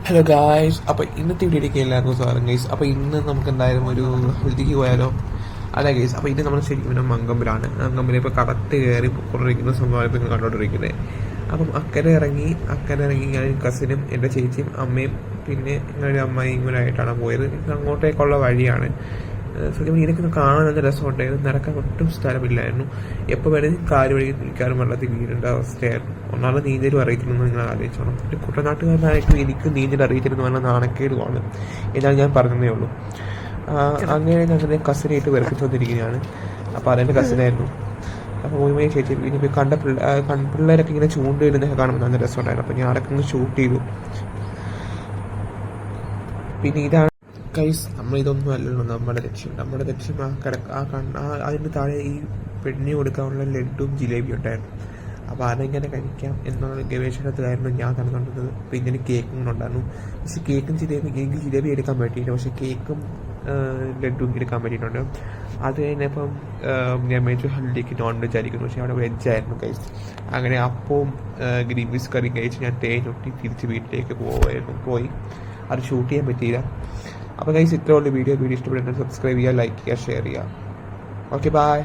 Hello guys, അപ്പോൾ ഇന്നത്തെ വീഡിയോയിലേക്ക് എല്ലാവർക്കും സ്വാഗതം ഗൈസ്. അപ്പോൾ ഇന്ന് നമുക്ക് എന്തായാലും ഒരു ഹെൽത്തിക്ക് പോയാലോ? അല്ല ഗൈസ്, അപ്പോൾ ഇത് നമ്മൾ ശരിക്കും പിന്നെ മങ്കമ്പിലാണ്. മങ്കമ്പിൽ ഇപ്പോൾ കറക്റ്റ് കയറി കൊണ്ടിരിക്കുന്ന സംഭവം ഇപ്പോൾ കണ്ടുകൊണ്ടിരിക്കുന്നത്. അപ്പം അക്കരെ ഇറങ്ങി ഞാൻ കസിനും എൻ്റെ ചേച്ചിയും അമ്മയും പിന്നെ ഞങ്ങളുടെ അമ്മയും കൂടെ ആയിട്ടാണ് പോയത്. അങ്ങോട്ടേക്കുള്ള വഴിയാണ്. സത്യം ഇതൊക്കെ കാണാൻ നല്ല രസമുണ്ടായിരുന്നു. നടക്കാൻ ഒട്ടും സ്ഥലമില്ലായിരുന്നു. എപ്പോൾ വേണമെങ്കിൽ കാല് വഴി നിൽക്കാനും വെള്ളത്തിൽ വീഴേണ്ട അവസ്ഥയായിരുന്നു. ഒന്നാമത് നീന്തലും അറിയിക്കണമെന്ന് നിങ്ങൾ ആലോചിച്ചോണം. ഒരു കുട്ടനാട്ടുകാരനായിട്ട് എനിക്ക് നീന്തൽ അറിയിച്ചിരുന്നു പറഞ്ഞാൽ നാണക്കേടുമാണ്. എന്നാൽ ഞാൻ പറഞ്ഞതേ ഉള്ളൂ. അങ്ങനെ ഞങ്ങളുടെ കസിനായിട്ട് വെറുപ്പിച്ചുകൊണ്ടിരിക്കുകയാണ്. അപ്പോൾ അതെൻ്റെ കസിനായിരുന്നു. അപ്പോൾ മൂന്ന് ചേച്ചി ഇനിയിപ്പോൾ പിള്ളേരൊക്കെ ഇങ്ങനെ ചൂണ്ടിടുന്നതൊക്കെ കാണുമ്പോൾ നല്ല രസമുണ്ടായിരുന്നു. അപ്പോൾ ഞാൻ അടക്കം ഒന്ന് ഷൂട്ട് ചെയ്തു. പിന്നെ ഇതാണ് ഗൈസ്, നമ്മളിതൊന്നും അല്ലല്ലോ നമ്മുടെ ലക്ഷ്യം. നമ്മുടെ ലക്ഷ്യം അതിന് താഴെ ഈ പെണ്ണിന് കൊടുക്കാനുള്ള ലഡ്ഡും ജിലേബിയും ഉണ്ടായിരുന്നു. അപ്പോൾ അതെങ്ങനെ കഴിക്കാം എന്നുള്ള ഗവേഷണത്തിലായിരുന്നു ഞാൻ നടന്നുകൊണ്ടത്. പിന്നെ എനിക്ക് കേക്കും കൂടെ ഉണ്ടായിരുന്നു. പക്ഷെ കേക്കും എനിക്ക് ജിലേബി എടുക്കാൻ പറ്റിയില്ല. പക്ഷെ കേക്കും ലഡ്ഡും എടുക്കാൻ പറ്റിയിട്ടുണ്ട്. അത് കഴിഞ്ഞപ്പം ഞാൻ മേടിച്ചു ഹൽദിക്ക് നോൺ വെജ് ആയിരിക്കുന്നു. പക്ഷെ അവിടെ വെജായിരുന്നു ഗൈസ്. അങ്ങനെ അപ്പവും ഗ്രീൻ പീസ് കറിയും കഴിച്ച് ഞാൻ തേനൊട്ടി തിരിച്ച് വീട്ടിലേക്ക് പോയി. അത് ഷൂട്ട് ചെയ്യാൻ പറ്റിയില്ല. അപ്പോൾ ഗൈസ്, ഇത്രയുള്ള വീഡിയോ ഇഷ്ടപ്പെടുന്നത് സബ്സ്ക്രൈബ് ചെയ്യുക, ലൈക്ക് ചെയ്യുക, ഷെയർ ചെയ്യുക. Okay, by.